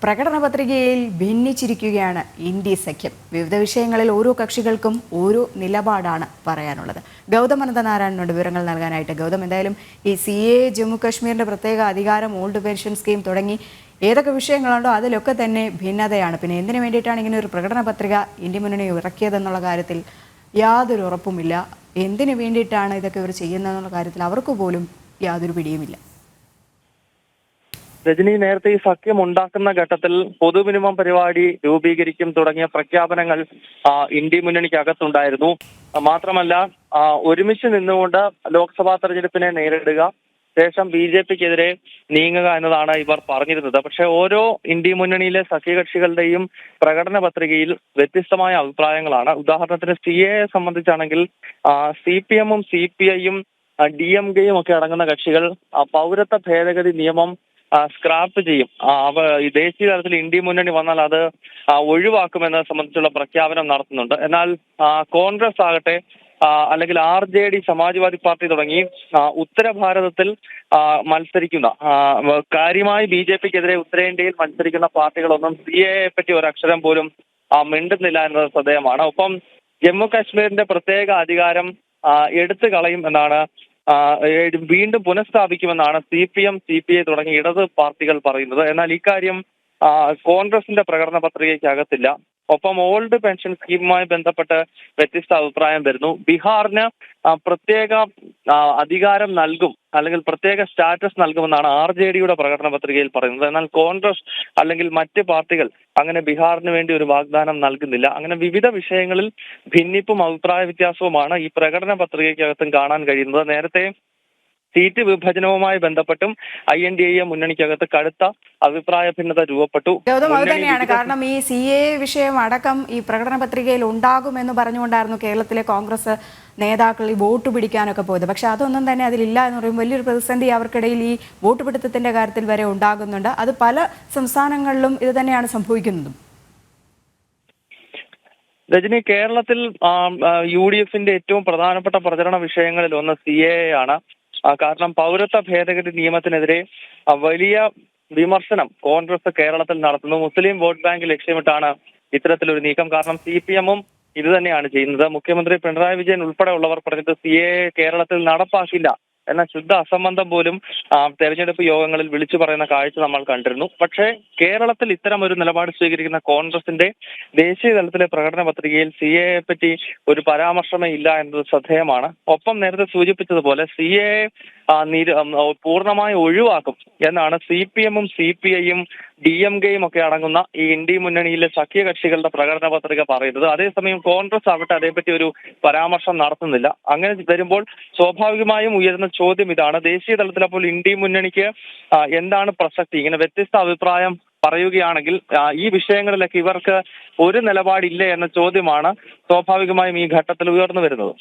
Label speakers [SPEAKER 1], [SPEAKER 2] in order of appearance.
[SPEAKER 1] പ്രകടന പത്രികയിൽ ഭിന്നിച്ചിരിക്കുകയാണ് ഇന്ത്യ സഖ്യം. വിവിധ വിഷയങ്ങളിൽ ഓരോ കക്ഷികൾക്കും ഓരോ നിലപാടാണ് പറയാനുള്ളത്. ഗൗതം അനന്തനാരായണനോട് വിവരങ്ങൾ നൽകാനായിട്ട്. ഗൗതം, എന്തായാലും ഈ CAA ജമ്മു കാശ്മീരിന്റെ പ്രത്യേക അധികാരം, ഓൾഡ് പെൻഷൻ സ്കീം തുടങ്ങി ഏതൊക്കെ വിഷയങ്ങളുണ്ടോ അതിലൊക്കെ തന്നെ ഭിന്നതയാണ്. പിന്നെ എന്തിനു വേണ്ടിയിട്ടാണ് ഇങ്ങനെ ഒരു പ്രകടന പത്രിക ഇന്ത്യ മുന്നണി ഇറക്കിയതെന്നുള്ള കാര്യത്തിൽ യാതൊരു ഉറപ്പുമില്ല. എന്തിനു വേണ്ടിയിട്ടാണ് ഇതൊക്കെ ഇവർ ചെയ്യുന്നതെന്നുള്ള കാര്യത്തിൽ അവർക്ക് പോലും യാതൊരു പിടിയുമില്ല.
[SPEAKER 2] രജനി, നേരത്തെ ഈ സഖ്യം ഉണ്ടാക്കുന്ന ഘട്ടത്തിൽ പൊതു മിനിമം പരിപാടി രൂപീകരിക്കും തുടങ്ങിയ പ്രഖ്യാപനങ്ങൾ ഇന്ത്യ മുന്നണിക്കകത്തുണ്ടായിരുന്നു. മാത്രമല്ല, ഒരുമിച്ച് നിന്നുകൊണ്ട് ലോക്സഭാ തെരഞ്ഞെടുപ്പിനെ നേരിടുക, ശേഷം BJPക്കെതിരെ നീങ്ങുക എന്നതാണ് ഇവർ പറഞ്ഞിരുന്നത്. പക്ഷെ ഓരോ ഇന്ത്യ മുന്നണിയിലെ സഖ്യകക്ഷികളുടെയും പ്രകടന പത്രികയിൽ വ്യത്യസ്തമായ അഭിപ്രായങ്ങളാണ്. ഉദാഹരണത്തിന് CAA സംബന്ധിച്ചാണെങ്കിൽ CPM-ഉം CPI-യും DMK-യും ഒക്കെ അടങ്ങുന്ന കക്ഷികൾ പൗരത്വ ഭേദഗതി നിയമം സ്ക്രാപ്പ് ചെയ്യും. ഈ ദേശീയ തലത്തിൽ ഇന്ത്യ മുന്നണി വന്നാൽ അത് ഒഴിവാക്കുമെന്നത് സംബന്ധിച്ചുള്ള പ്രഖ്യാപനം നടത്തുന്നുണ്ട്. എന്നാൽ കോൺഗ്രസ് ആകട്ടെ, അല്ലെങ്കിൽ RJD, സമാജ്വാദി പാർട്ടി തുടങ്ങി ഉത്തര ഭാരതത്തിൽ മത്സരിക്കുന്ന, കാര്യമായി BJPക്കെതിരെ ഉത്തരേന്ത്യയിൽ മത്സരിക്കുന്ന പാർട്ടികളൊന്നും CAA പറ്റി ഒരക്ഷരം പോലും മിണ്ടുന്നില്ല എന്നത് ശ്രദ്ധേയമാണ്. ഒപ്പം ജമ്മു കാശ്മീരിന്റെ പ്രത്യേക അധികാരം എടുത്തു കളയും എന്നാണ്, വീണ്ടും പുനഃസ്ഥാപിക്കുമെന്നാണ് CPM, CPI തുടങ്ങിയ ഇടത് പാർട്ടികൾ പറയുന്നത്. എന്നാൽ ഇക്കാര്യം കോൺഗ്രസിന്റെ പ്രകടന പത്രികയ്ക്കകത്തില്ല. ഒപ്പം ഓൾഡ് പെൻഷൻ സ്കീമുമായി ബന്ധപ്പെട്ട് വ്യത്യസ്ത അഭിപ്രായം വരുന്നു. ബീഹാറിന് പ്രത്യേക അധികാരം നൽകും, അല്ലെങ്കിൽ പ്രത്യേക സ്റ്റാറ്റസ് നൽകുമെന്നാണ് RJDയുടെ പ്രകടന പത്രികയിൽ പറയുന്നത്. എന്നാൽ കോൺഗ്രസ് അല്ലെങ്കിൽ മറ്റ് പാർട്ടികൾ അങ്ങനെ ബീഹാറിന് വേണ്ടി ഒരു വാഗ്ദാനം നൽകുന്നില്ല. അങ്ങനെ വിവിധ വിഷയങ്ങളിൽ ഭിന്നിപ്പും അഭിപ്രായ വ്യത്യാസവുമാണ് ഈ പ്രകടന പത്രികയ്ക്കകത്തും കാണാൻ കഴിയുന്നത്. നേരത്തെ സീറ്റ് വിഭജനവുമായി ബന്ധപ്പെട്ടും INDA മുന്നണിക്കകത്ത് കടുത്ത അഭിപ്രായ ഭിന്നത രൂപപ്പെട്ടു.
[SPEAKER 1] ഗൗതം, അത് തന്നെയാണ് കാരണം. ഈ CAA വിഷയം അടക്കം ഈ പ്രകടന പത്രികയിൽ ഉണ്ടാകുമെന്ന് പറഞ്ഞുകൊണ്ടായിരുന്നു കേരളത്തിലെ കോൺഗ്രസ് നേതാക്കൾ ഈ വോട്ട് പിടിക്കാനൊക്കെ പോയത്. പക്ഷെ അതൊന്നും തന്നെ അതിലില്ല എന്ന് പറയുമ്പോൾ വലിയൊരു പ്രതിസന്ധി അവർക്കിടയിൽ ഈ വോട്ട് പിടുത്തത്തിന്റെ കാര്യത്തിൽ വരെ ഉണ്ടാകുന്നുണ്ട്. അത് പല സംസ്ഥാനങ്ങളിലും ഇത് തന്നെയാണ് സംഭവിക്കുന്നതും.
[SPEAKER 2] രജനി, കേരളത്തിൽ UDFന്റെ ഏറ്റവും പ്രധാനപ്പെട്ട പ്രചരണ വിഷയങ്ങളിൽ ഒന്ന് CAA ആണ്. കാരണം പൗരത്വ ഭേദഗതി നിയമത്തിനെതിരെ വലിയ വിമർശനം കോൺഗ്രസ് കേരളത്തിൽ നടത്തുന്നു. മുസ്ലിം വോട്ട് ബാങ്ക് ലക്ഷ്യമിട്ടാണ് ഇത്തരത്തിലൊരു നീക്കം. കാരണം CPM-ഉം ഇത് തന്നെയാണ് ചെയ്യുന്നത്. മുഖ്യമന്ത്രി പിണറായി വിജയൻ ഉൾപ്പെടെയുള്ളവർ പറഞ്ഞത് CAA കേരളത്തിൽ നടപ്പാക്കില്ല എന്ന ശുദ്ധ അസംബന്ധം പോലും തെരഞ്ഞെടുപ്പ് യോഗങ്ങളിൽ വിളിച്ചു പറയുന്ന കാഴ്ച നമ്മൾ കണ്ടിരുന്നു. പക്ഷേ കേരളത്തിൽ ഇത്തരം ഒരു നിലപാട് സ്വീകരിക്കുന്ന കോൺഗ്രസിന്റെ ദേശീയ തലത്തിലെ പ്രകടന പത്രികയിൽ CAA പറ്റി ഒരു പരാമർശമേ ഇല്ല എന്നത് ശ്രദ്ധേയമാണ്. ഒപ്പം നേരത്തെ സൂചിപ്പിച്ചതുപോലെ CAA പൂർണ്ണമായി ഒഴിവാക്കും എന്നാണ് CPM-ഉം CPI-യും DMK-യും ഒക്കെ അടങ്ങുന്ന ഈ ഇന്ത്യ മുന്നണിയിലെ സഖ്യകക്ഷികളുടെ പ്രകടന പത്രിക പറയുന്നത്. അതേസമയം കോൺഗ്രസ് ആവട്ടെ അതേപറ്റി ഒരു പരാമർശം നടത്തുന്നില്ല. അങ്ങനെ വരുമ്പോൾ സ്വാഭാവികമായും ഉയരുന്ന ചോദ്യം ഇതാണ്: ദേശീയ തലത്തിൽ അപ്പോൾ ഇന്ത്യ മുന്നണിക്ക് എന്താണ് പ്രസക്തി? ഇങ്ങനെ വ്യത്യസ്ത അഭിപ്രായം പറയുകയാണെങ്കിൽ ഈ വിഷയങ്ങളിലൊക്കെ ഇവർക്ക് ഒരു നിലപാടില്ലേ എന്ന ചോദ്യമാണ് സ്വാഭാവികമായും ഈ ഘട്ടത്തിൽ ഉയർന്നു വരുന്നത്.